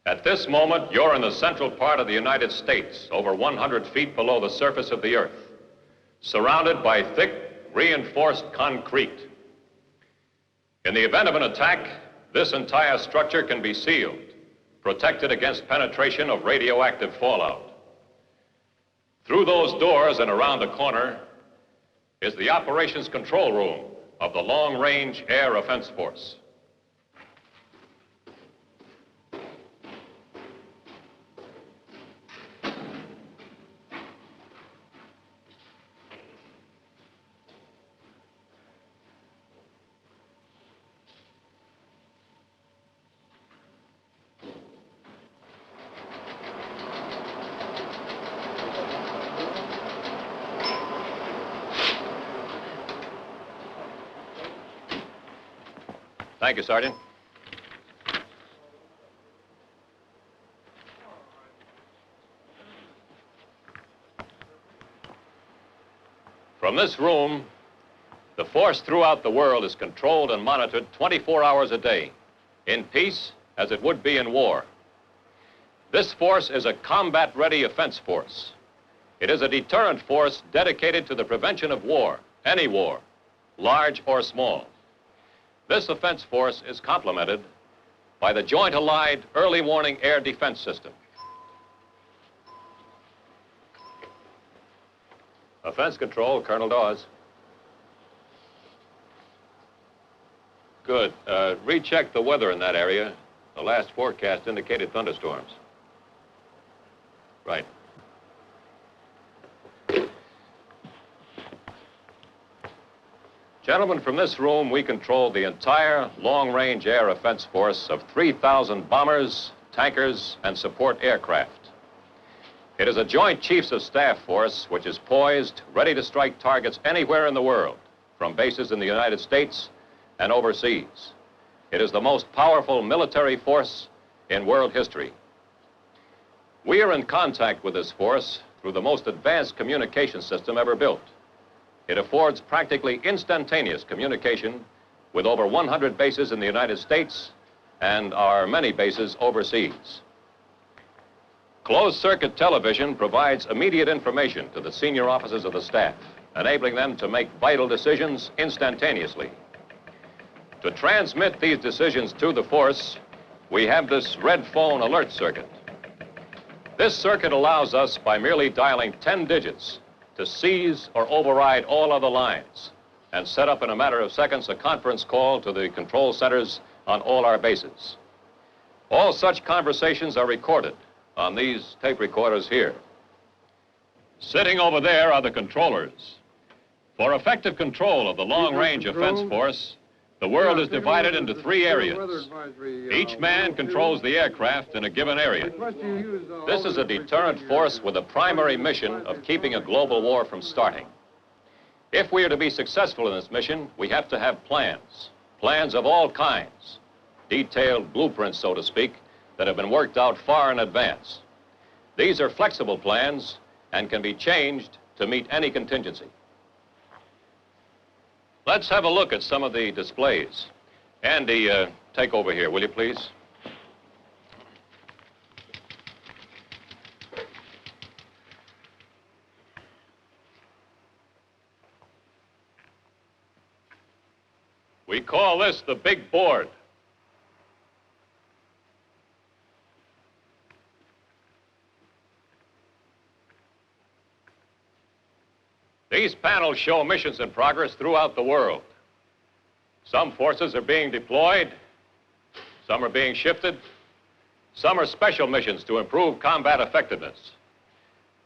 At this moment, you're in the central part of the United States, over 100 feet below the surface of the Earth, surrounded by thick, reinforced concrete. In the event of an attack, this entire structure can be sealed, protected against penetration of radioactive fallout. Through those doors and around the corner is the operations control room of the Long-Range Air Offense Force. Thank you, Sergeant. From this room, the force throughout the world is controlled and monitored 24 hours a day, in peace as it would be in war. This force is a combat-ready offense force. It is a deterrent force dedicated to the prevention of war, any war, large or small. This offense force is complemented by the Joint Allied Early Warning Air Defense System. Offense Control, Colonel Dawes. Good. Recheck the weather in that area. The last forecast indicated thunderstorms. Right. Gentlemen, from this room, we control the entire long-range air offense force of 3,000 bombers, tankers, and support aircraft. It is a joint chiefs of staff force which is poised, ready to strike targets anywhere in the world, from bases in the United States and overseas. It is the most powerful military force in world history. We are in contact with this force through the most advanced communication system ever built. It affords practically instantaneous communication with over 100 bases in the United States and our many bases overseas. Closed-circuit television provides immediate information to the senior officers of the staff, enabling them to make vital decisions instantaneously. To transmit these decisions to the force, we have this red phone alert circuit. This circuit allows us, by merely dialing 10 digits, to seize or override all other lines and set up in a matter of seconds a conference call to the control centers on all our bases. All such conversations are recorded on these tape recorders here. Sitting over there are the controllers. For effective control of the long-range offense force, the world is divided into 3 areas. Each man controls the aircraft in a given area. This is a deterrent force with a primary mission of keeping a global war from starting. If we are to be successful in this mission, we have to have plans of all kinds, detailed blueprints, so to speak, that have been worked out far in advance. These are flexible plans and can be changed to meet any contingency. Let's have a look at some of the displays. Andy, take over here, will you please? We call this the big board. These panels show missions in progress throughout the world. Some forces are being deployed, some are being shifted, some are special missions to improve combat effectiveness.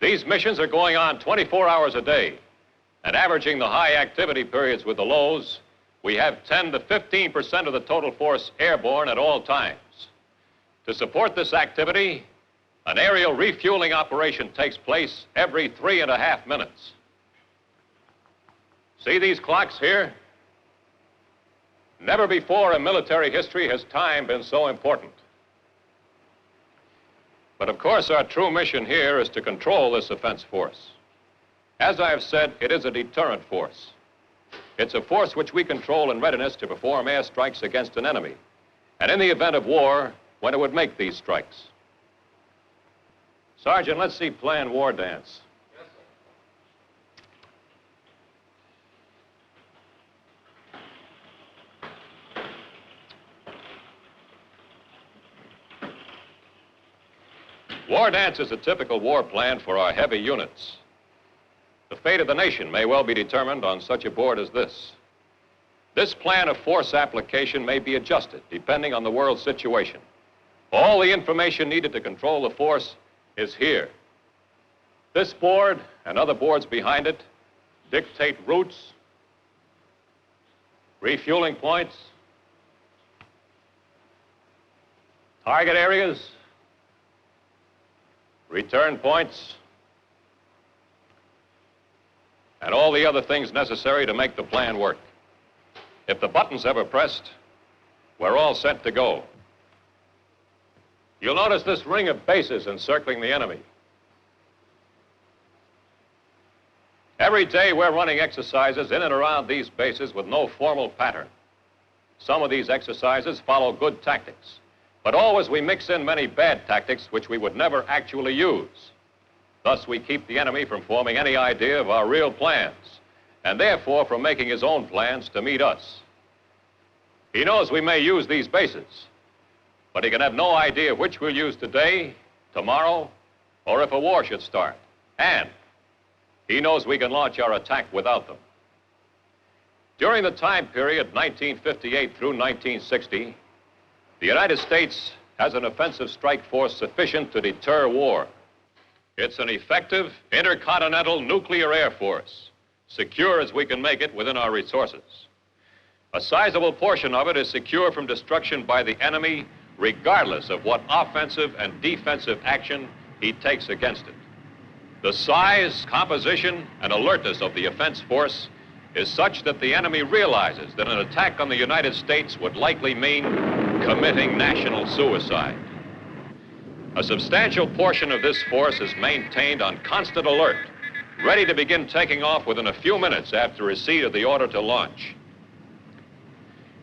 These missions are going on 24 hours a day, and averaging the high activity periods with the lows, we have 10 to 15% of the total force airborne at all times. To support this activity, an aerial refueling operation takes place every 3.5 minutes. See these clocks here? Never before in military history has time been so important. But of course, our true mission here is to control this offense force. As I have said, it is a deterrent force. It's a force which we control in readiness to perform airstrikes against an enemy. And in the event of war, when it would make these strikes. Sergeant, let's see Plan War Dance. Yes, sir. War Dance is a typical war plan for our heavy units. The fate of the nation may well be determined on such a board as this. This plan of force application may be adjusted depending on the world situation. All the information needed to control the force is here. This board and other boards behind it dictate routes, refueling points, target areas, return points, and all the other things necessary to make the plan work. If the button's ever pressed, we're all set to go. You'll notice this ring of bases encircling the enemy. Every day we're running exercises in and around these bases with no formal pattern. Some of these exercises follow good tactics, but always we mix in many bad tactics which we would never actually use. Thus we keep the enemy from forming any idea of our real plans, and therefore from making his own plans to meet us. He knows we may use these bases, but he can have no idea which we'll use today, tomorrow, or if a war should start. And he knows we can launch our attack without them. During the time period 1958 through 1960, the United States has an offensive strike force sufficient to deter war. It's an effective intercontinental nuclear air force, secure as we can make it within our resources. A sizable portion of it is secure from destruction by the enemy, regardless of what offensive and defensive action he takes against it. The size, composition, and alertness of the offense force is such that the enemy realizes that an attack on the United States would likely mean committing national suicide. A substantial portion of this force is maintained on constant alert, ready to begin taking off within a few minutes after receipt of the order to launch.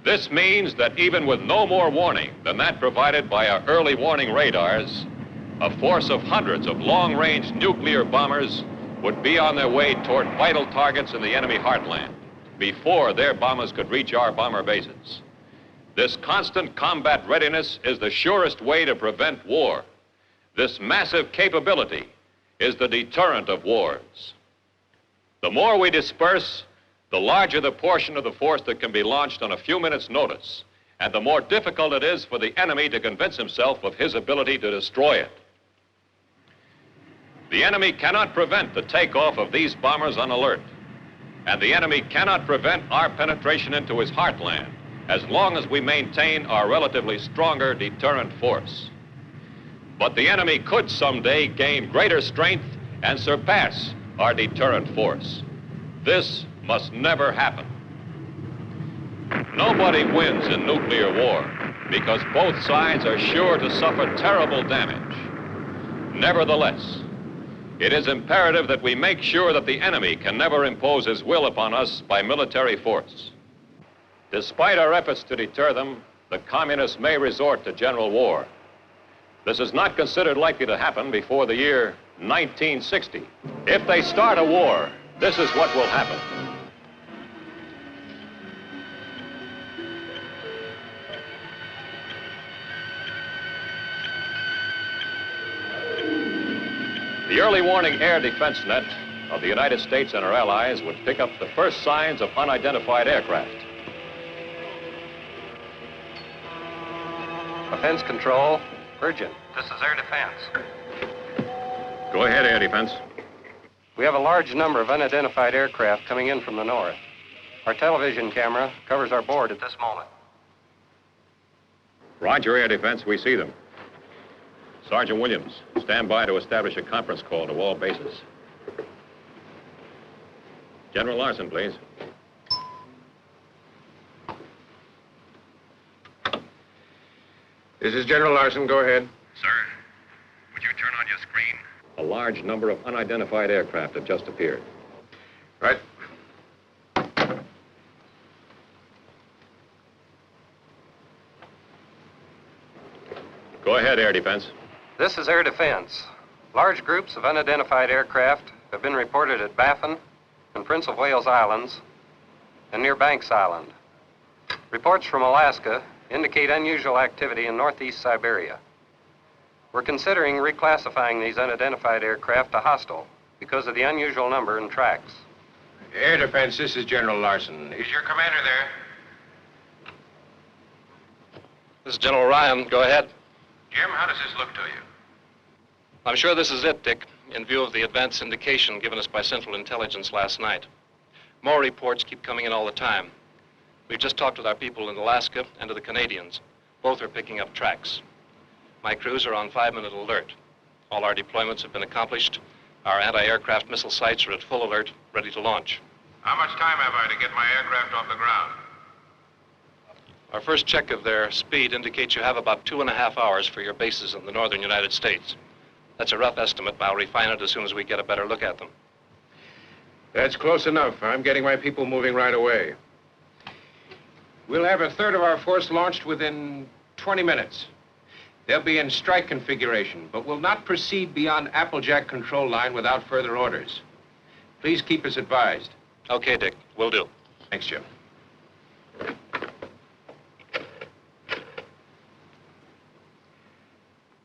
This means that even with no more warning than that provided by our early warning radars, a force of hundreds of long-range nuclear bombers would be on their way toward vital targets in the enemy heartland before their bombers could reach our bomber bases. This constant combat readiness is the surest way to prevent war. This massive capability is the deterrent of wars. The more we disperse, the larger the portion of the force that can be launched on a few minutes' notice, and the more difficult it is for the enemy to convince himself of his ability to destroy it. The enemy cannot prevent the takeoff of these bombers on alert, and the enemy cannot prevent our penetration into his heartland as long as we maintain our relatively stronger deterrent force. But the enemy could someday gain greater strength and surpass our deterrent force. This must never happen. Nobody wins in nuclear war because both sides are sure to suffer terrible damage. Nevertheless, it is imperative that we make sure that the enemy can never impose his will upon us by military force. Despite our efforts to deter them, the communists may resort to general war. This is not considered likely to happen before the year 1960. If they start a war, this is what will happen. The early warning air defense net of the United States and our allies would pick up the first signs of unidentified aircraft. Offense control, urgent. This is air defense. Go ahead, air defense. We have a large number of unidentified aircraft coming in from the north. Our television camera covers our board at this moment. Roger, air defense. We see them. Sergeant Williams, stand by to establish a conference call to all bases. General Larson, please. This is General Larson. Go ahead. Sir, would you turn on your screen? A large number of unidentified aircraft have just appeared. Right. Go ahead, Air Defense. This is Air Defense. Large groups of unidentified aircraft have been reported at Baffin and Prince of Wales Islands and near Banks Island. Reports from Alaska indicate unusual activity in northeast Siberia. We're considering reclassifying these unidentified aircraft to hostile because of the unusual number and tracks. Air Defense, this is General Larson. Is your commander there? This is General Ryan. Go ahead. Jim, how does this look to you? I'm sure this is it, Dick, in view of the advance indication given us by Central Intelligence last night. More reports keep coming in all the time. We've just talked with our people in Alaska and to the Canadians. Both are picking up tracks. My crews are on 5-minute alert. All our deployments have been accomplished. Our anti-aircraft missile sites are at full alert, ready to launch. How much time have I to get my aircraft off the ground? Our first check of their speed indicates you have about 2.5 hours for your bases in the northern United States. That's a rough estimate, but I'll refine it as soon as we get a better look at them. That's close enough. I'm getting my people moving right away. We'll have a third of our force launched within 20 minutes. They'll be in strike configuration, but will not proceed beyond Applejack control line without further orders. Please keep us advised. Okay, Dick. Will do. Thanks, Jim.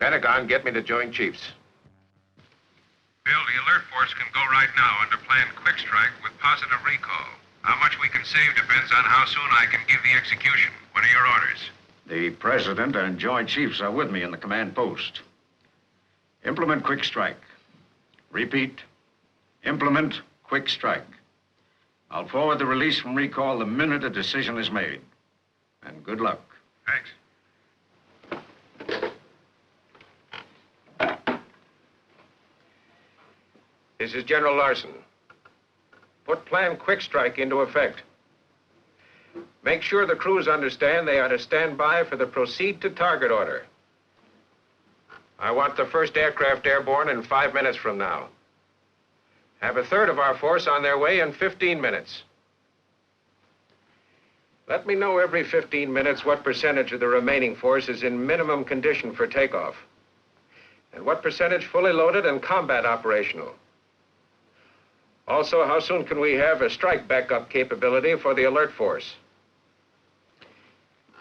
Pentagon, get me the Joint Chiefs. Bill, the alert force can go right now under Plan Quick Strike with positive recall. How much we can save depends on how soon I can give the execution. What are your orders? The President and Joint Chiefs are with me in the command post. Implement Quick Strike. Repeat, implement Quick Strike. I'll forward the release from recall the minute a decision is made. And good luck. Thanks. This is General Larson. Put Plan Quick Strike into effect. Make sure the crews understand they are to stand by for the proceed to target order. I want the first aircraft airborne in 5 minutes from now. Have a third of our force on their way in 15 minutes. Let me know every 15 minutes what percentage of the remaining force is in minimum condition for takeoff, and what percentage fully loaded and combat operational. Also, how soon can we have a strike backup capability for the alert force?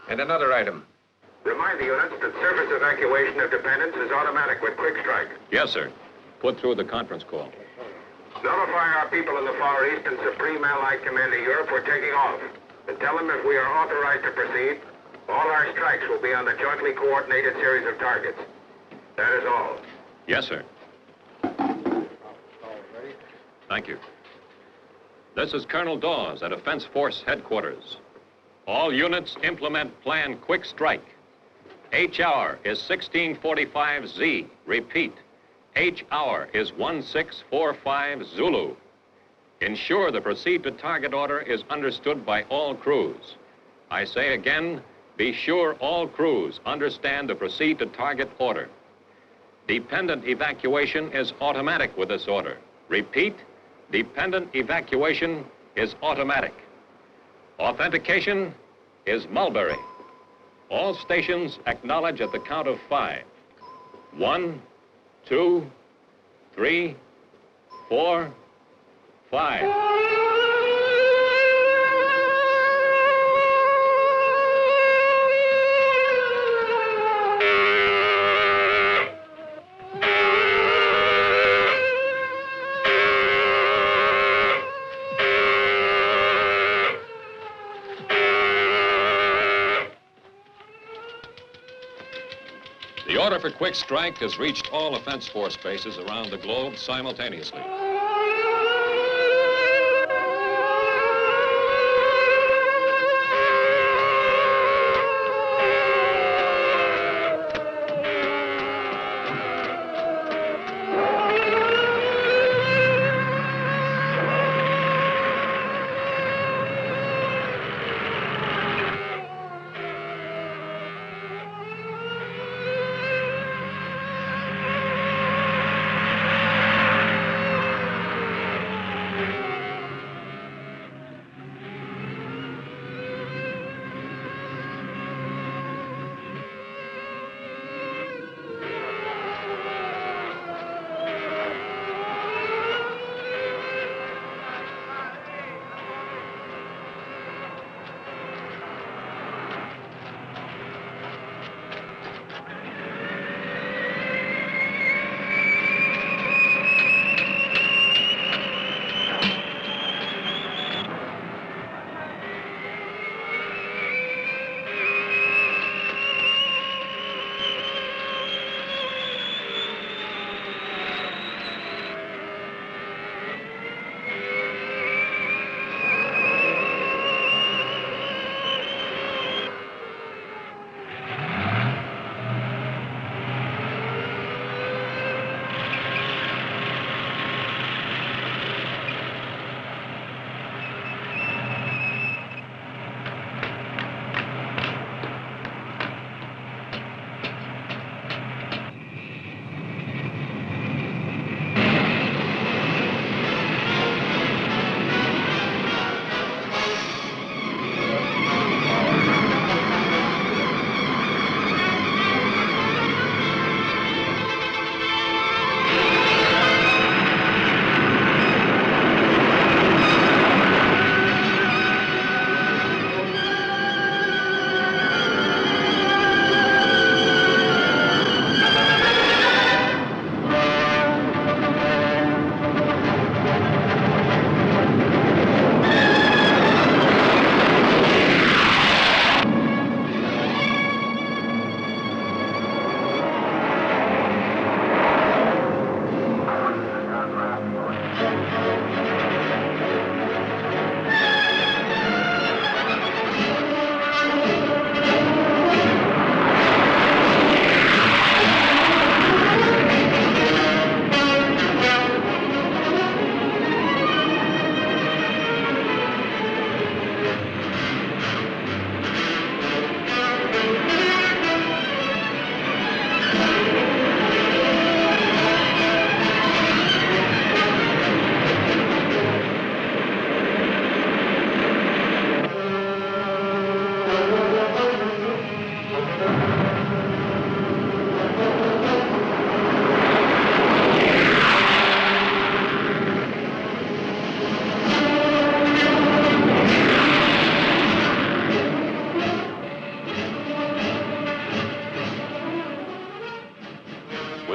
And another item. Remind the units that surface evacuation of dependents is automatic with Quick Strike. Yes, sir. Put through the conference call. Notify our people in the Far East and Supreme Allied Command of Europe we're taking off. And tell them if we are authorized to proceed, all our strikes will be on the jointly coordinated series of targets. That is all. Yes, sir. Thank you. This is Colonel Dawes at Defense Force Headquarters. All units implement Plan Quick Strike. H hour is 1645Z. Repeat. H hour is 1645 Zulu. Ensure the proceed to target order is understood by all crews. I say again, be sure all crews understand the proceed to target order. Dependent evacuation is automatic with this order. Repeat, dependent evacuation is automatic. Authentication is Mulberry. All stations acknowledge at the count of 5. 1, 2, 3, 4, 5. The order for Quick Strike has reached all Defense Force bases around the globe simultaneously.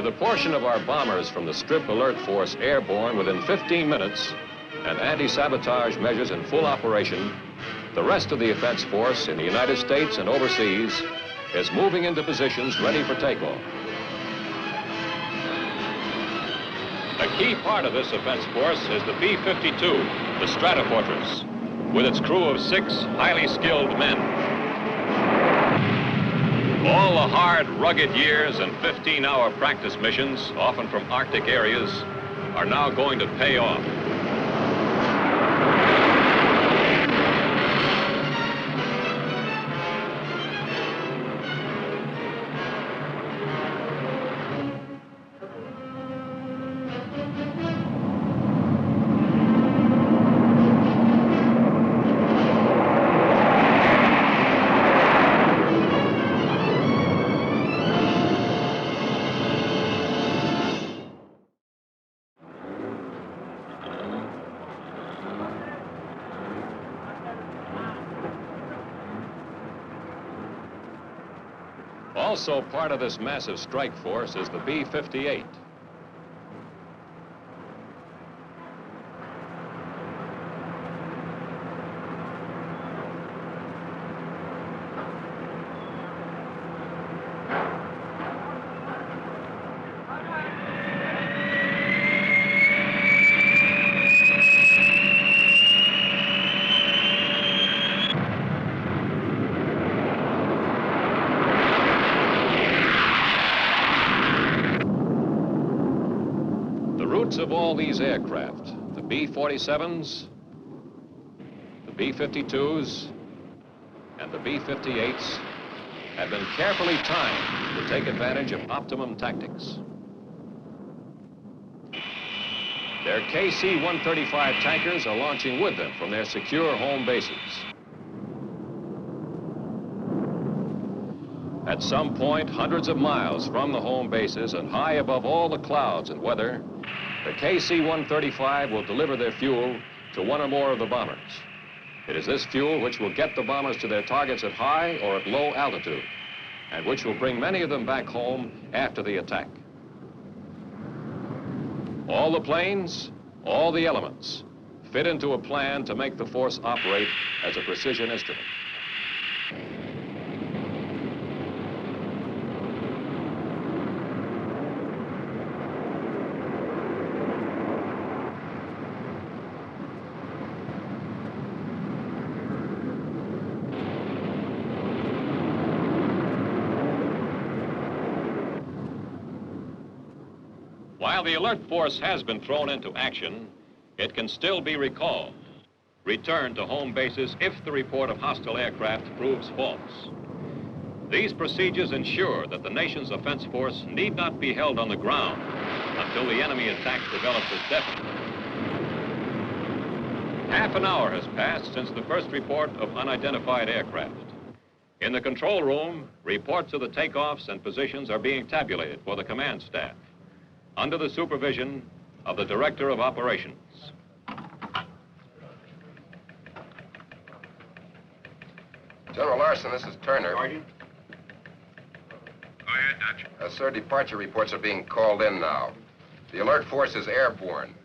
With a portion of our bombers from the Strip Alert Force airborne within 15 minutes and anti-sabotage measures in full operation, the rest of the offense force in the United States and overseas is moving into positions ready for takeoff. A key part of this offense force is the B-52, the Stratofortress, with its crew of 6 highly skilled men. All the hard, rugged years and 15-hour practice missions, often from Arctic areas, are now going to pay off. Also part of this massive strike force is the B-58. Of all these aircraft, the B-47s, the B-52s, and the B-58s have been carefully timed to take advantage of optimum tactics. Their KC-135 tankers are launching with them from their secure home bases. At some point, hundreds of miles from the home bases and high above all the clouds and weather, the KC-135 will deliver their fuel to one or more of the bombers. It is this fuel which will get the bombers to their targets at high or at low altitude, and which will bring many of them back home after the attack. All the planes, all the elements, fit into a plan to make the force operate as a precision instrument. While the alert force has been thrown into action, it can still be recalled, returned to home bases if the report of hostile aircraft proves false. These procedures ensure that the nation's offense force need not be held on the ground until the enemy attack develops as definite. Half an hour has passed since the first report of unidentified aircraft. In the control room, reports of the takeoffs and positions are being tabulated for the command staff, under the supervision of the Director of Operations. General Larson, this is Turner. Sergeant? Go ahead, Dutch. Sir, departure reports are being called in now. The alert force is airborne.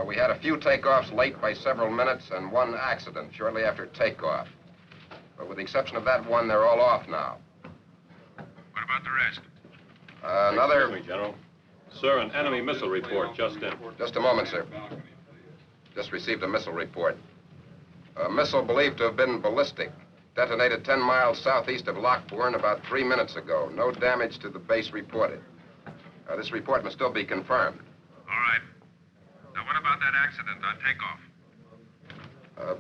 We had a few takeoffs late by several minutes and one accident shortly after takeoff. But with the exception of that one, they're all off now. What about the rest? Another... Excuse me, General. Sir, an enemy missile report just in. Just a moment, sir. Just received a missile report. A missile believed to have been ballistic. Detonated 10 miles southeast of Lockbourne about 3 minutes ago. No damage to the base reported. This report must still be confirmed. All right. Now, what about that accident on takeoff?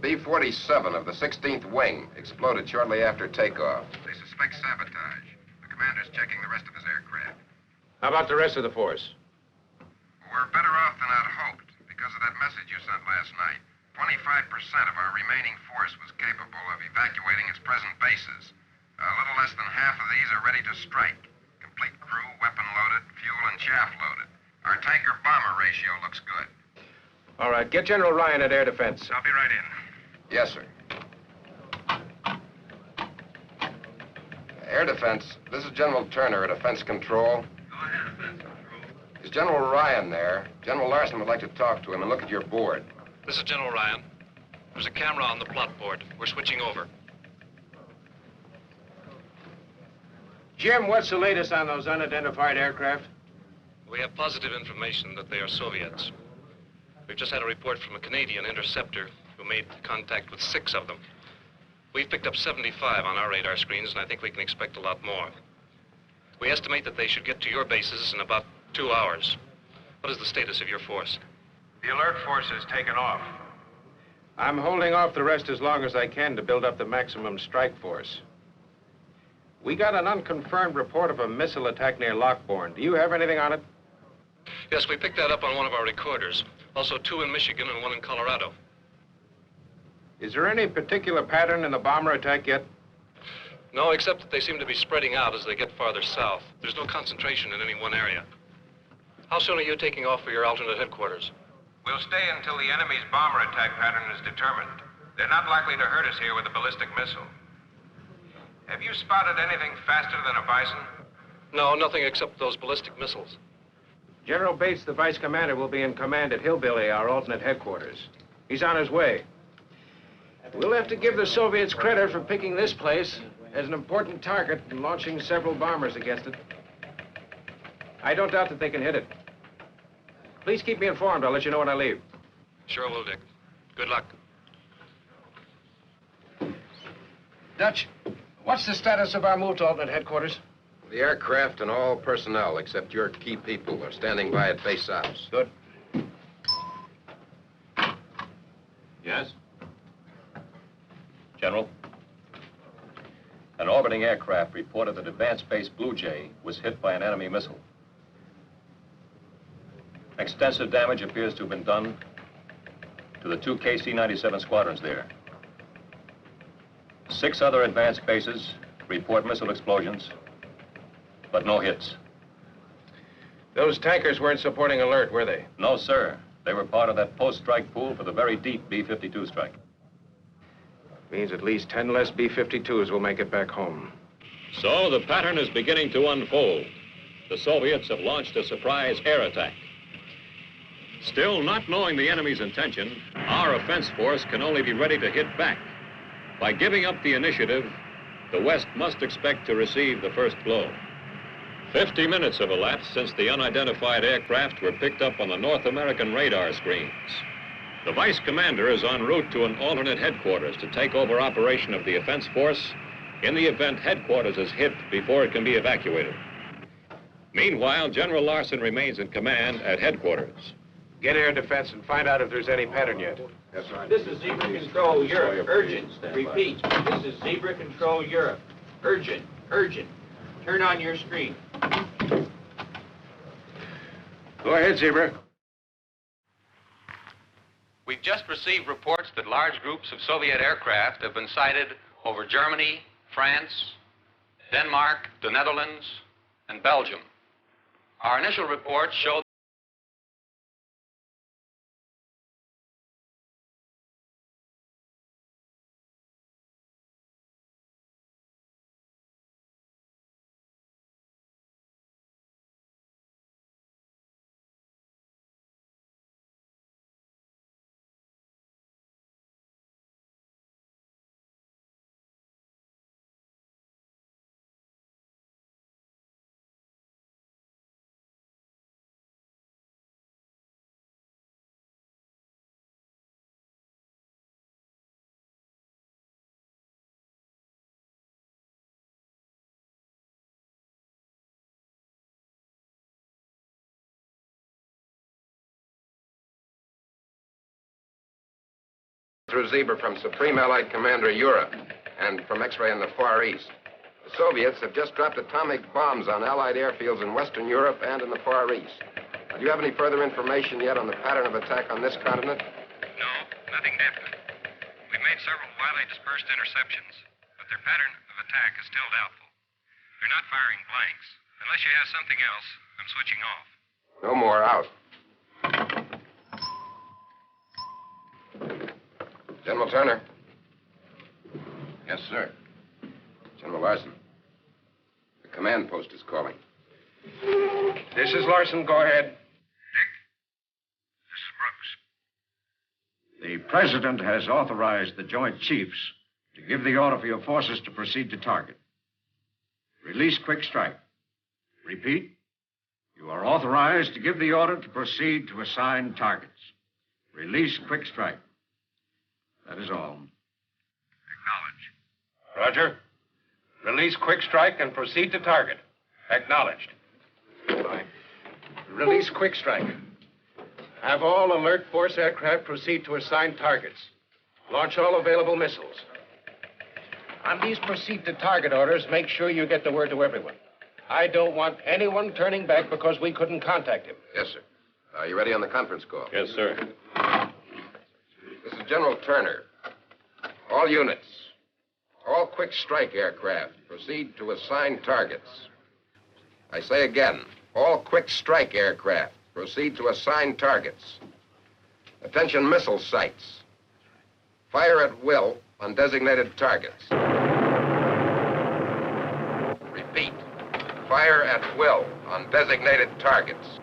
B-47 of the 16th Wing exploded shortly after takeoff. They suspect sabotage. The commander's checking the rest of his aircraft. How about the rest of the force? We're better off than I'd hoped because of that message you sent last night. 25% of our remaining force was capable of evacuating its present bases. A little less than half of these are ready to strike. Complete crew, weapon loaded, fuel and chaff loaded. Our tanker-bomber ratio looks good. All right, get General Ryan at Air Defense. I'll be right in. Yes, sir. Air Defense, this is General Turner at Offense Control. Go ahead, Is General Ryan there? General Larson would like to talk to him and look at your board. This is General Ryan. There's a camera on the plot board. We're switching over. Jim, what's the latest on those unidentified aircraft? We have positive information that they are Soviets. We've just had a report from a Canadian interceptor who made contact with 6 of them. We've picked up 75 on our radar screens, and I think we can expect a lot more. We estimate that they should get to your bases in about 2 hours. What is the status of your force? The alert force has taken off. I'm holding off the rest as long as I can to build up the maximum strike force. We got an unconfirmed report of a missile attack near Lockbourne. Do you have anything on it? Yes, we picked that up on one of our recorders. Also 2 in Michigan and 1 in Colorado. Is there any particular pattern in the bomber attack yet? No, except that they seem to be spreading out as they get farther south. There's no concentration in any one area. How soon are you taking off for your alternate headquarters? We'll stay until the enemy's bomber attack pattern is determined. They're not likely to hurt us here with a ballistic missile. Have you spotted anything faster than a Bison? No, nothing except those ballistic missiles. General Bates, the vice commander, will be in command at Hillbilly, our alternate headquarters. He's on his way. We'll have to give the Soviets credit for picking this place as an important target and launching several bombers against it. I don't doubt that they can hit it. Please keep me informed. I'll let you know when I leave. Sure will, Dick. Good luck. Dutch, what's the status of our move to alternate headquarters? The aircraft and all personnel, except your key people, are standing by at base ops. Good. Yes? General? An orbiting aircraft reported that Advanced Base Blue Jay was hit by an enemy missile. Extensive damage appears to have been done to the 2 KC-97 squadrons there. 6 other advanced bases report missile explosions, but no hits. Those tankers weren't supporting alert, were they? No, sir. They were part of that post-strike pool for the very deep B-52 strike. Means at least 10 less B-52s will make it back home. So the pattern is beginning to unfold. The Soviets have launched a surprise air attack. Still, not knowing the enemy's intention, our offense force can only be ready to hit back. By giving up the initiative, the West must expect to receive the first blow. 50 minutes have elapsed since the unidentified aircraft were picked up on the North American radar screens. The vice commander is en route to an alternate headquarters to take over operation of the offense force in the event headquarters is hit before it can be evacuated. Meanwhile, General Larson remains in command at headquarters. Get air defense and find out if there's any pattern yet. Yes, sir. This is Zebra Control Europe. Urgent. Repeat. This is Zebra Control Europe. Urgent. Urgent. Turn on your screen. Go ahead, Zebra. We've just received reports that large groups of Soviet aircraft have been sighted over Germany, France, Denmark, the Netherlands, and Belgium. Our initial reports show through Zebra from Supreme Allied Commander Europe and from X-ray in the Far East. The Soviets have just dropped atomic bombs on Allied airfields in Western Europe and in the Far East. Do you have any further information yet on the pattern of attack on this continent? No, nothing definite. We've made several widely dispersed interceptions, but their pattern of attack is still doubtful. They're not firing blanks. Unless you have something else, I'm switching off. No more. Out. General Turner. Yes, sir. General Larson. The command post is calling. This is Larson. Go ahead. Dick, this is Brooks. The President has authorized the Joint Chiefs to give the order for your forces to proceed to target. Release quick strike. Repeat, you are authorized to give the order to proceed to assign targets. Release quick strike. That is all. Acknowledge. Roger. Release quick strike and proceed to target. Acknowledged. Release quick strike. Have all alert force aircraft proceed to assigned targets. Launch all available missiles. On these proceed to target orders, make sure you get the word to everyone. I don't want anyone turning back because we couldn't contact him. Yes, sir. Are you ready on the conference call? Yes, sir. This is General Turner. All units, all quick strike aircraft, proceed to assigned targets. I say again, all quick strike aircraft, proceed to assigned targets. Attention missile sites. Fire at will on designated targets. Repeat, fire at will on designated targets.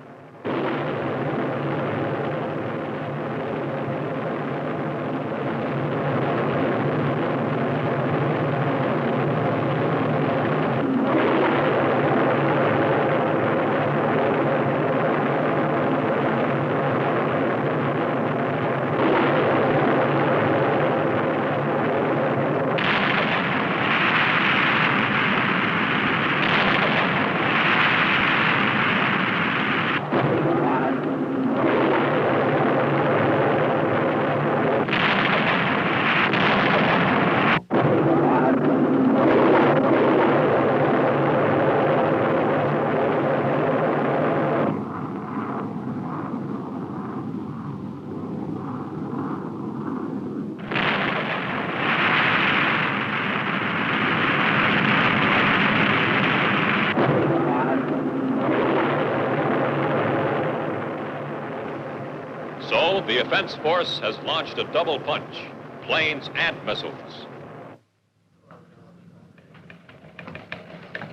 So, the offense force has launched a double punch, planes and missiles.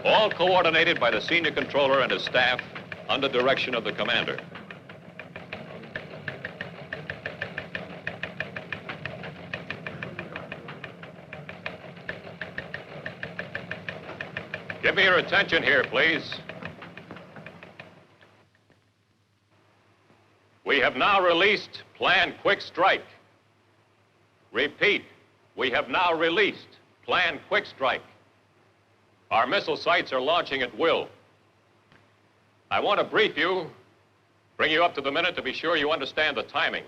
All coordinated by the senior controller and his staff under direction of the commander. Give me your attention here, please. We have now released Plan Quick Strike. Repeat, we have now released Plan Quick Strike. Our missile sites are launching at will. I want to brief you, bring you up to the minute to be sure you understand the timing.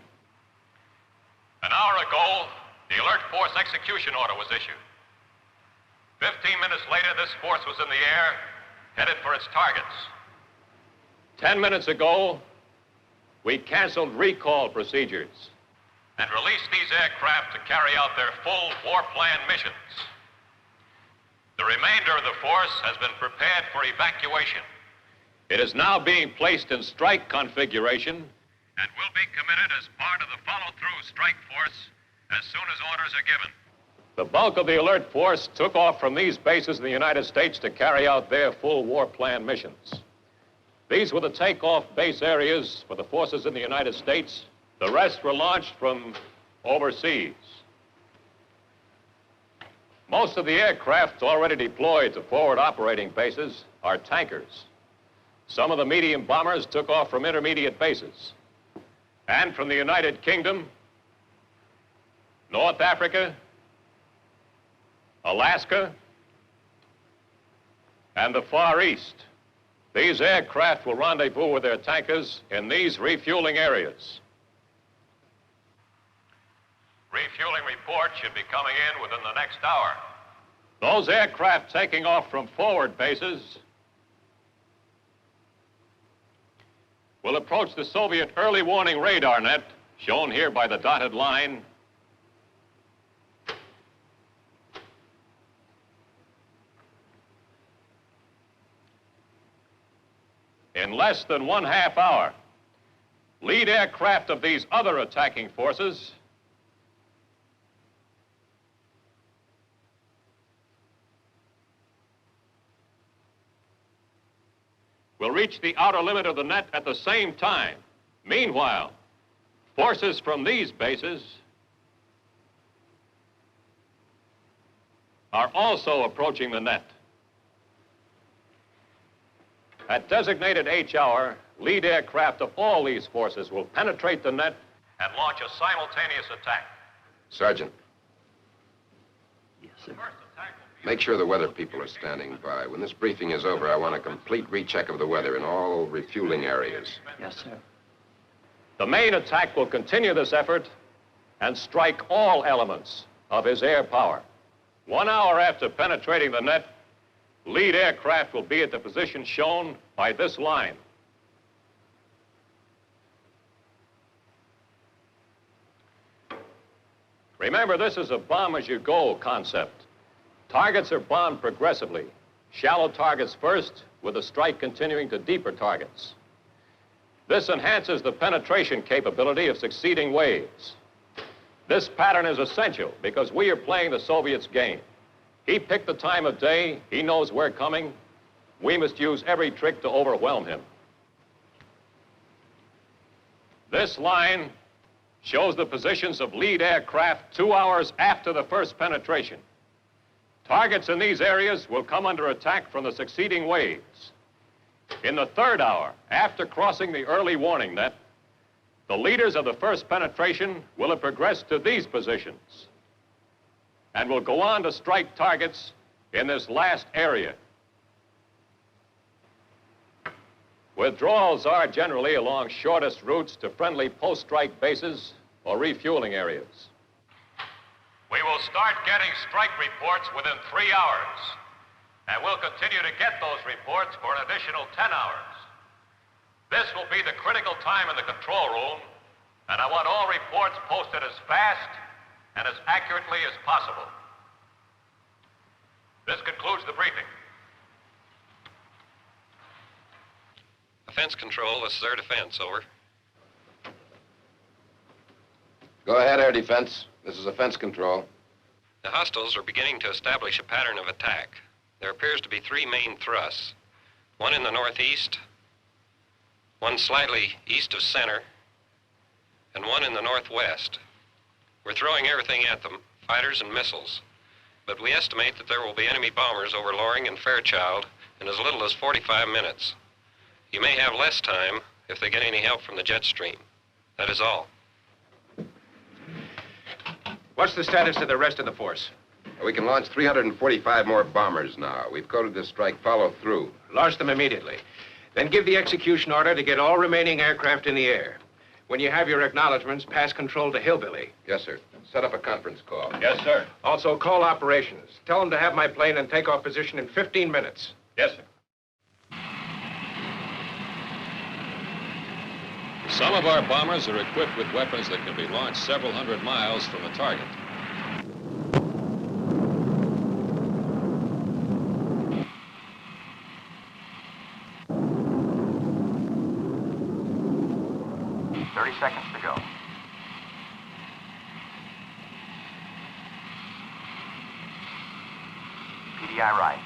An hour ago, the alert force execution order was issued. 15 minutes later, this force was in the air, headed for its targets. 10 minutes ago, we canceled recall procedures and released these aircraft to carry out their full war plan missions. The remainder of the force has been prepared for evacuation. It is now being placed in strike configuration and will be committed as part of the follow-through strike force as soon as orders are given. The bulk of the alert force took off from these bases in the United States to carry out their full war plan missions. These were the takeoff base areas for the forces in the United States. The rest were launched from overseas. Most of the aircraft already deployed to forward operating bases are tankers. Some of the medium bombers took off from intermediate bases. And from the United Kingdom, North Africa, Alaska, and the Far East. These aircraft will rendezvous with their tankers in these refueling areas. Refueling report should be coming in within the next hour. Those aircraft taking off from forward bases will approach the Soviet early warning radar net, shown here by the dotted line, in less than 1/2 hour. Lead aircraft of these other attacking forces will reach the outer limit of the net at the same time. Meanwhile, forces from these bases are also approaching the net. At designated H hour, lead aircraft of all these forces will penetrate the net and launch a simultaneous attack. Sergeant, Yes, sir. make sure the weather people are standing by. When this briefing is over, I want a complete recheck of the weather in all refueling areas. Yes, sir. The main attack will continue this effort and strike all elements of his air power. 1 hour after penetrating the net, lead aircraft will be at the position shown by this line. Remember, this is a bomb-as-you-go concept. Targets are bombed progressively. Shallow targets first, with the strike continuing to deeper targets. This enhances the penetration capability of succeeding waves. This pattern is essential because we are playing the Soviets' game. He picked the time of day. He knows we're coming. We must use every trick to overwhelm him. This line shows the positions of lead aircraft 2 hours after the first penetration. Targets in these areas will come under attack from the succeeding waves. In the 3rd hour, after crossing the early warning net, the leaders of the first penetration will have progressed to these positions and will go on to strike targets in this last area. Withdrawals are generally along shortest routes to friendly post-strike bases or refueling areas. We will start getting strike reports within 3 hours, and we'll continue to get those reports for an additional 10 hours. This will be the critical time in the control room, and I want all reports posted as fast and as accurately as possible. This concludes the briefing. Defense control, this is air defense, over. Go ahead, Air Defense. This is offense control. The hostiles are beginning to establish a pattern of attack. There appears to be 3 main thrusts. One in the northeast, one slightly east of center, and one in the northwest. We're throwing everything at them, fighters and missiles. But we estimate that there will be enemy bombers over Loring and Fairchild in as little as 45 minutes. You may have less time if they get any help from the jet stream. That is all. What's the status of the rest of the force? We can launch 345 more bombers now. We've coded this strike follow through. Launch them immediately. Then give the execution order to get all remaining aircraft in the air. When you have your acknowledgments, pass control to Hillbilly. Yes, sir. Set up a conference call. Yes, sir. Also, call operations. Tell them to have my plane in takeoff position in 15 minutes. Yes, sir. Some of our bombers are equipped with weapons that can be launched several hundred miles from the target. Seconds to go. PDI right.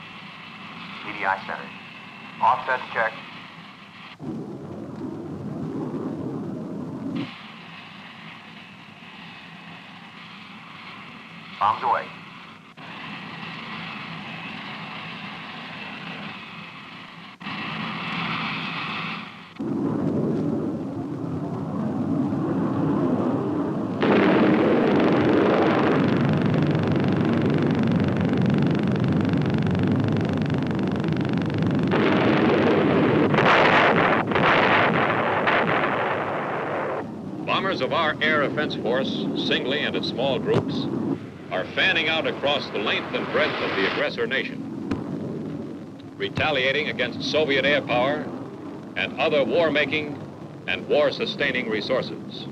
PDI center. Offsets checked. Bombs away. Bombers of our air offense force, singly and in small groups, are fanning out across the length and breadth of the aggressor nation, retaliating against Soviet air power and other war-making and war-sustaining resources.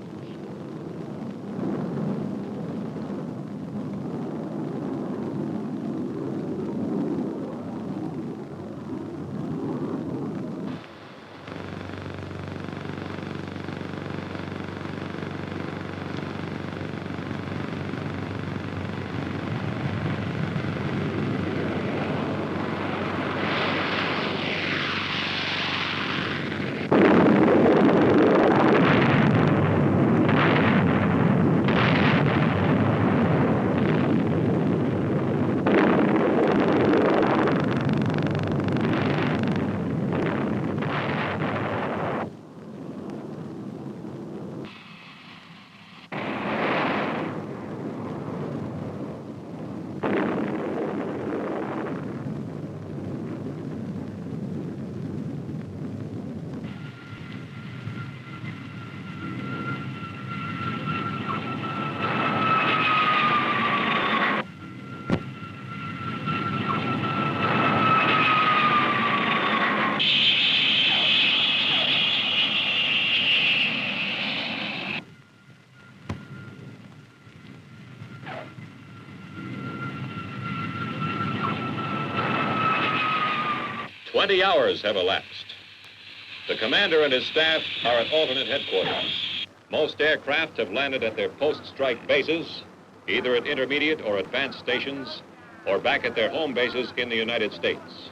20 hours have elapsed. The commander and his staff are at alternate headquarters. Most aircraft have landed at their post-strike bases, either at intermediate or advanced stations, or back at their home bases in the United States.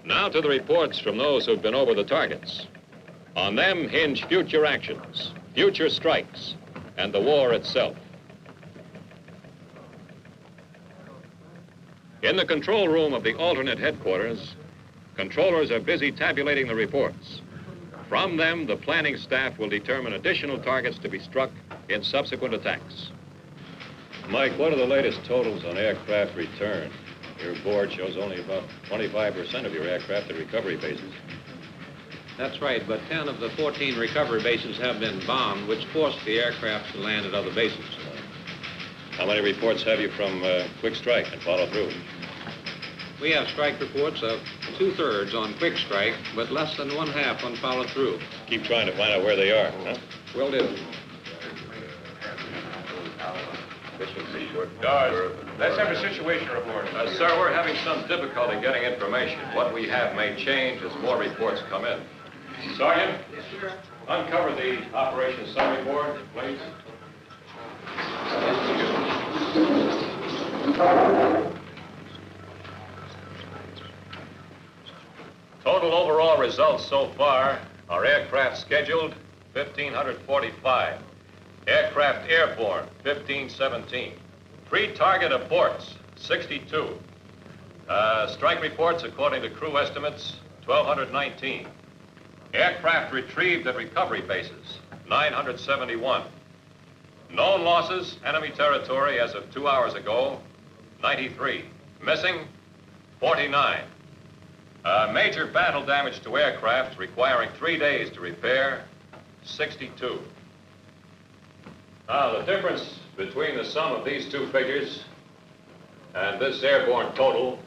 Now to the reports from those who've been over the targets. On them hinge future actions, future strikes, and the war itself. In the control room of the alternate headquarters, controllers are busy tabulating the reports. From them, the planning staff will determine additional targets to be struck in subsequent attacks. Mike, what are the latest totals on aircraft return? Your board shows only about 25% of your aircraft at recovery bases. That's right, but 10 of the 14 recovery bases have been bombed, which forced the aircraft to land at other bases. How many reports have you from quick strike and follow through? We have strike reports of 2/3 on quick strike, but less than 1/2 on follow through. Keep trying to find out where they are, huh? Will do. Guards, let's have a situation report. Sir, we're having some difficulty getting information. What we have may change as more reports come in. Sergeant? Yes, sir. Uncover the operations summary board, please. Total overall results so far are aircraft scheduled, 1,545. Aircraft airborne, 1,517. Pre-target aborts, 62. Strike reports, according to crew estimates, 1,219. Aircraft retrieved at recovery bases, 971. Known losses, enemy territory as of 2 hours ago, 93. Missing, 49. Major battle damage to aircraft requiring 3 days to repair, 62. Now, the difference between the sum of these two figures and this airborne total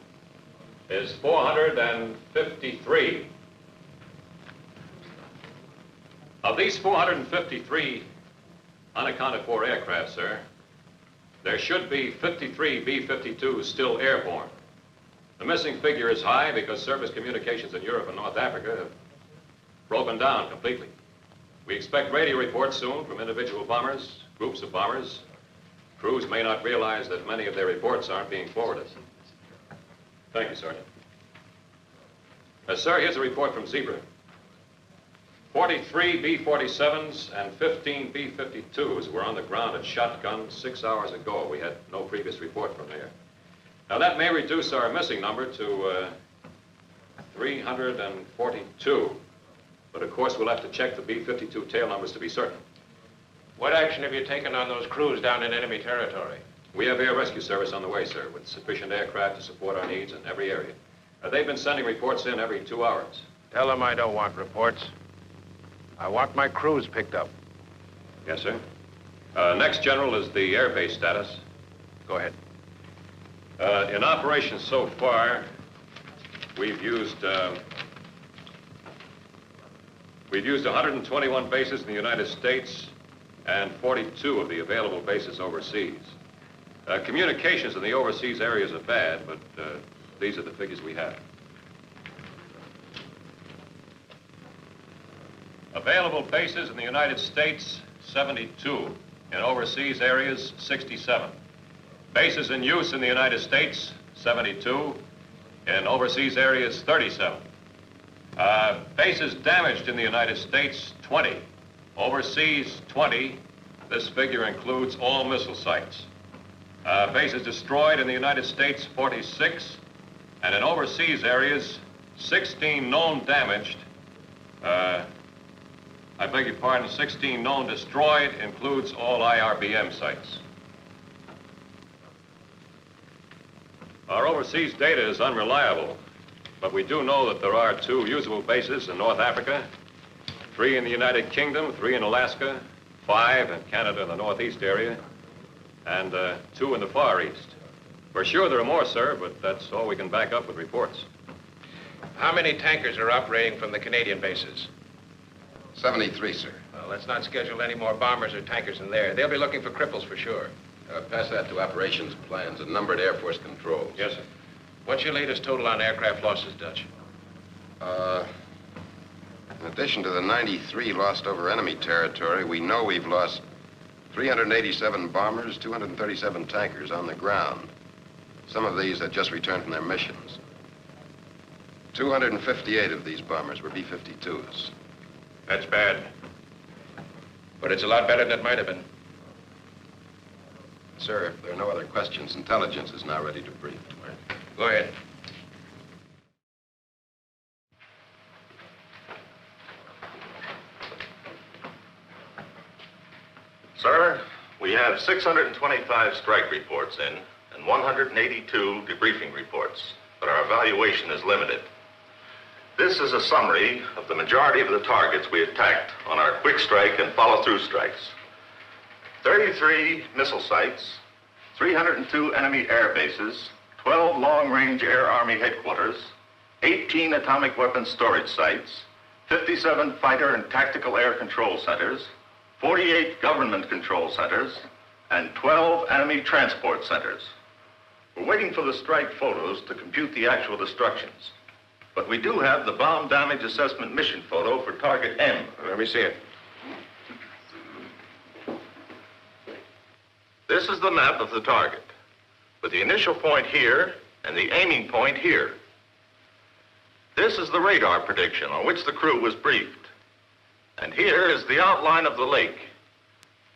is 453. Of these 453 unaccounted for aircraft, sir, there should be 53 B-52s still airborne. The missing figure is high because service communications in Europe and North Africa have broken down completely. We expect radio reports soon from individual bombers, groups of bombers. Crews may not realize that many of their reports aren't being forwarded. Thank you, Sergeant. Sir, here's a report from Zebra. 43 B-47s and 15 B-52s were on the ground at Shotgun 6 hours ago. We had no previous report from there. Now, that may reduce our missing number to 342. But, of course, we'll have to check the B-52 tail numbers to be certain. What action have you taken on those crews down in enemy territory? We have air rescue service on the way, sir, with sufficient aircraft to support our needs in every area. They've been sending reports in every 2 hours. Tell them I don't want reports. I want my crews picked up. Yes, sir. Next, General, is the airbase status. Go ahead. In operations so far, we've used 121 bases in the United States and 42 of the available bases overseas. Communications in the overseas areas are bad, but these are the figures we have. Available bases in the United States, 72. In overseas areas, 67. Bases in use in the United States, 72. In overseas areas, 37. Bases damaged in the United States, 20. Overseas, 20. This figure includes all missile sites. Bases destroyed in the United States, 46. And in overseas areas, 16 known damaged. I beg your pardon, 16 known destroyed includes all IRBM sites. Our overseas data is unreliable, but we do know that there are 2 usable bases in North Africa, 3 in the United Kingdom, 3 in Alaska, 5 in Canada in the Northeast area, and 2 in the Far East. For sure there are more, sir, but that's all we can back up with reports. How many tankers are operating from the Canadian bases? 73, sir. Well, let's not schedule any more bombers or tankers in there. They'll be looking for cripples for sure. Pass that to operations plans and numbered Air Force controls. Yes, sir. What's your latest total on aircraft losses, Dutch? In addition to the 93 lost over enemy territory, we know we've lost 387 bombers, 237 tankers on the ground. Some of these had just returned from their missions. 258 of these bombers were B-52s. That's bad. But it's a lot better than it might have been. Sir, if there are no other questions, intelligence is now ready to brief. Go ahead. Sir, we have 625 strike reports in and 182 debriefing reports, but our evaluation is limited. This is a summary of the majority of the targets we attacked on our quick strike and follow-through strikes. 33 missile sites, 302 enemy air bases, 12 long-range Air Army headquarters, 18 atomic weapons storage sites, 57 fighter and tactical air control centers, 48 government control centers, and 12 enemy transport centers. We're waiting for the strike photos to compute the actual destructions. But we do have the bomb damage assessment mission photo for target M. Let me see it. This is the map of the target, with the initial point here and the aiming point here. This is the radar prediction on which the crew was briefed. And here is the outline of the lake,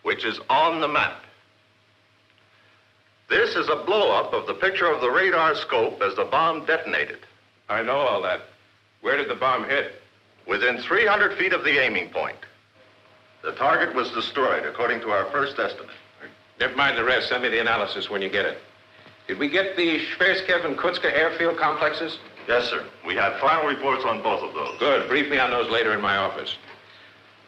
which is on the map. This is a blow-up of the picture of the radar scope as the bomb detonated. I know all that. Where did the bomb hit? Within 300 feet of the aiming point. The target was destroyed, according to our first estimate. Never mind the rest. Send me the analysis when you get it. Did we get the Shverskev and Kutska airfield complexes? Yes, sir. We have final reports on both of those. Good. Brief me on those later in my office.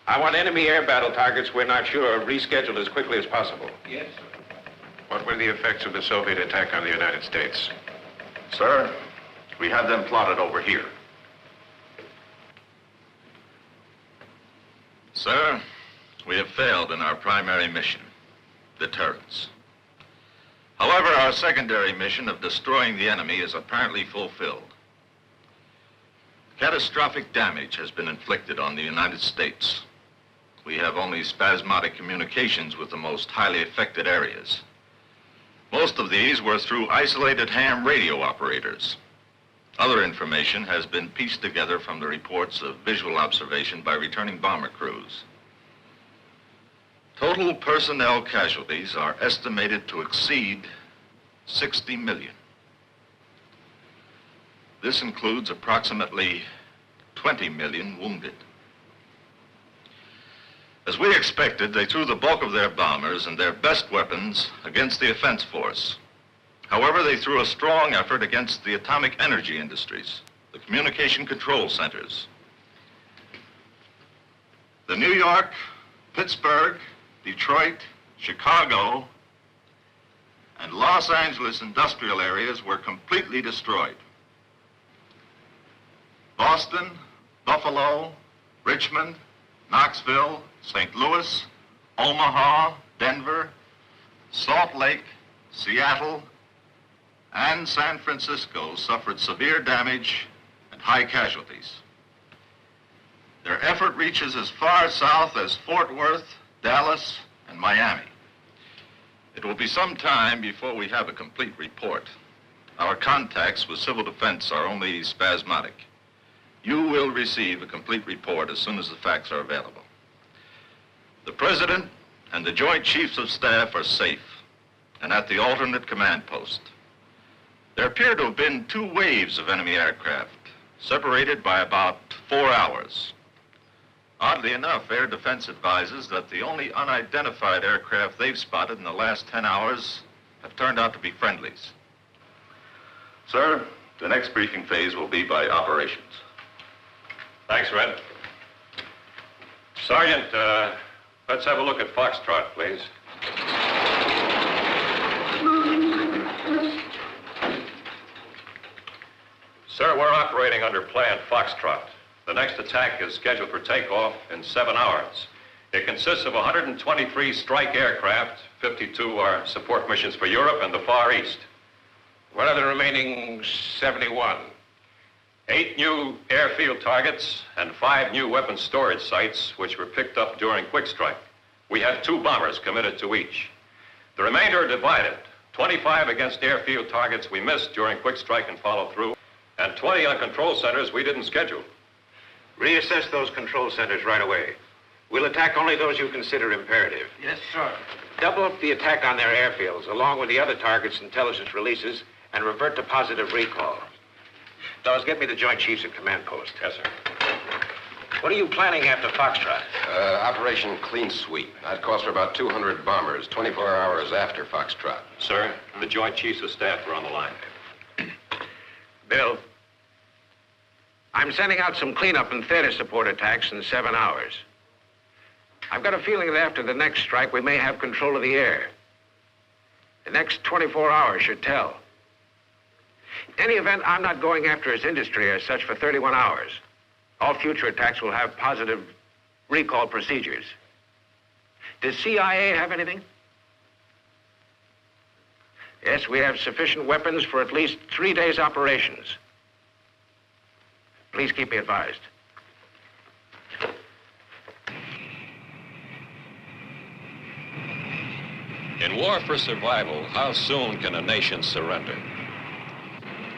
I want enemy air battle targets we're not sure of rescheduled as quickly as possible. Yes, sir. What were the effects of the Soviet attack on the United States? Sir, we have them plotted over here. Sir, we have failed in our primary mission, deterrence. However, our secondary mission of destroying the enemy is apparently fulfilled. Catastrophic damage has been inflicted on the United States. We have only spasmodic communications with the most highly affected areas. Most of these were through isolated ham radio operators. Other information has been pieced together from the reports of visual observation by returning bomber crews. Total personnel casualties are estimated to exceed 60 million. This includes approximately 20 million wounded. As we expected, they threw the bulk of their bombers and their best weapons against the offense force. However, they threw a strong effort against the atomic energy industries, the communication control centers. The New York, Pittsburgh, Detroit, Chicago, and Los Angeles industrial areas were completely destroyed. Boston, Buffalo, Richmond, Knoxville, St. Louis, Omaha, Denver, Salt Lake, Seattle, and San Francisco suffered severe damage and high casualties. Their effort reaches as far south as Fort Worth, Dallas, and Miami. It will be some time before we have a complete report. Our contacts with civil defense are only spasmodic. You will receive a complete report as soon as the facts are available. The President and the Joint Chiefs of Staff are safe and at the alternate command post. There appear to have been 2 waves of enemy aircraft, separated by about 4 hours. Oddly enough, Air Defense advises that the only unidentified aircraft they've spotted in the last 10 hours have turned out to be friendlies. Sir, the next briefing phase will be by operations. Thanks, Red. Sergeant, let's have a look at Foxtrot, please. Sir, we're operating under Plan Foxtrot. The next attack is scheduled for takeoff in 7 hours. It consists of 123 strike aircraft, 52 are support missions for Europe and the Far East. What are the remaining 71? 8 new airfield targets and 5 new weapons storage sites, which were picked up during quick strike. We have 2 bombers committed to each. The remainder are divided. 25 against airfield targets we missed during quick strike and follow through, and 20 on control centers we didn't schedule. Reassess those control centers right away. We'll attack only those you consider imperative. Yes, sir. Double up the attack on their airfields, along with the other targets' intelligence releases, and revert to positive recall. Dawes, get me the Joint Chiefs at command post. Yes, sir. What are you planning after Foxtrot? Operation Clean Sweep. That calls for about 200 bombers, 24 hours after Foxtrot. Sir, the Joint Chiefs of Staff are on the line. Bill, I'm sending out some cleanup and theater support attacks in 7 hours. I've got a feeling that after the next strike, we may have control of the air. The next 24 hours should tell. In any event, I'm not going after his industry as such for 31 hours. All future attacks will have positive recall procedures. Does CIA have anything? Yes, we have sufficient weapons for at least 3 days' operations. Please keep me advised. In war for survival, how soon can a nation surrender?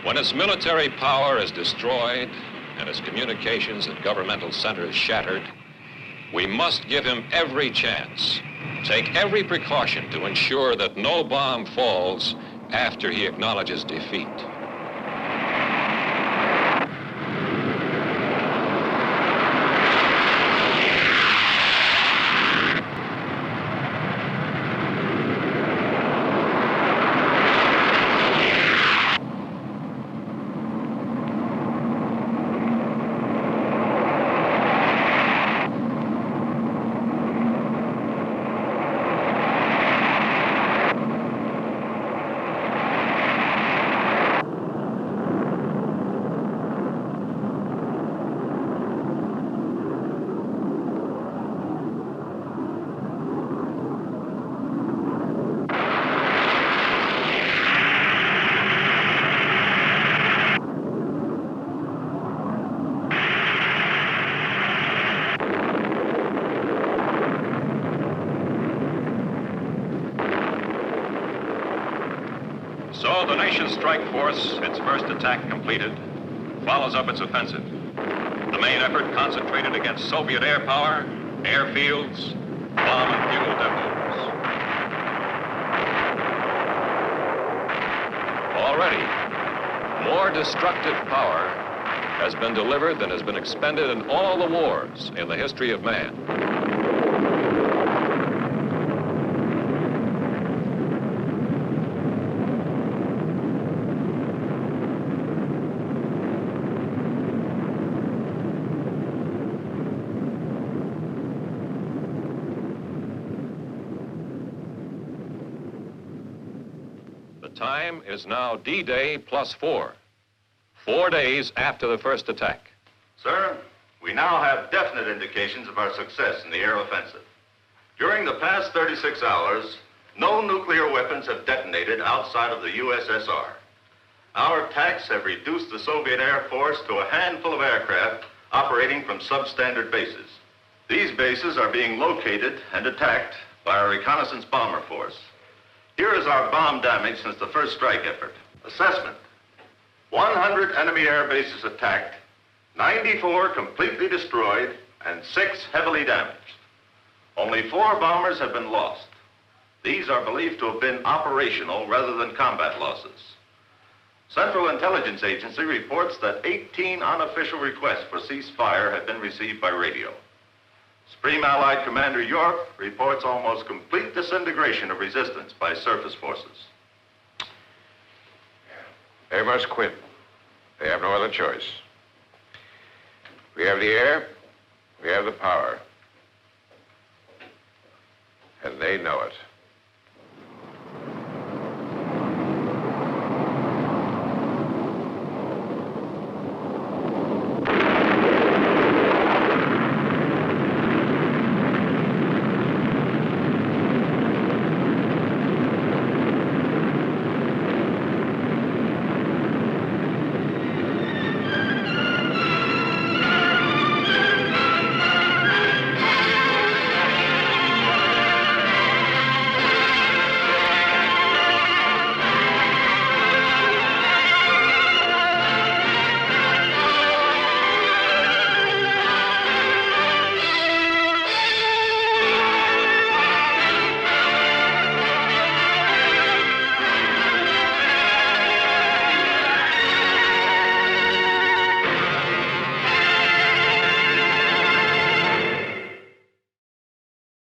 When its military power is destroyed and its communications and governmental centers shattered, we must give him every chance, take every precaution to ensure that no bomb falls after he acknowledges defeat. So the nation's strike force, its first attack completed, follows up its offensive. The main effort concentrated against Soviet air power, airfields, bomb and fuel depots. Already, more destructive power has been delivered than has been expended in all the wars in the history of man. The time is now D-Day plus 4. 4 days after the first attack. Sir, we now have definite indications of our success in the air offensive. During the past 36 hours, no nuclear weapons have detonated outside of the USSR. Our attacks have reduced the Soviet Air Force to a handful of aircraft operating from substandard bases. These bases are being located and attacked by our reconnaissance bomber force. Here is our bomb damage since the first strike effort. Assessment: 100 enemy air bases attacked, 94 completely destroyed, and 6 heavily damaged. Only 4 bombers have been lost. These are believed to have been operational rather than combat losses. Central Intelligence Agency reports that 18 unofficial requests for ceasefire have been received by radio. Supreme Allied Commander York reports almost complete disintegration of resistance by surface forces. They must quit. They have no other choice. We have the air, we have the power. And they know it.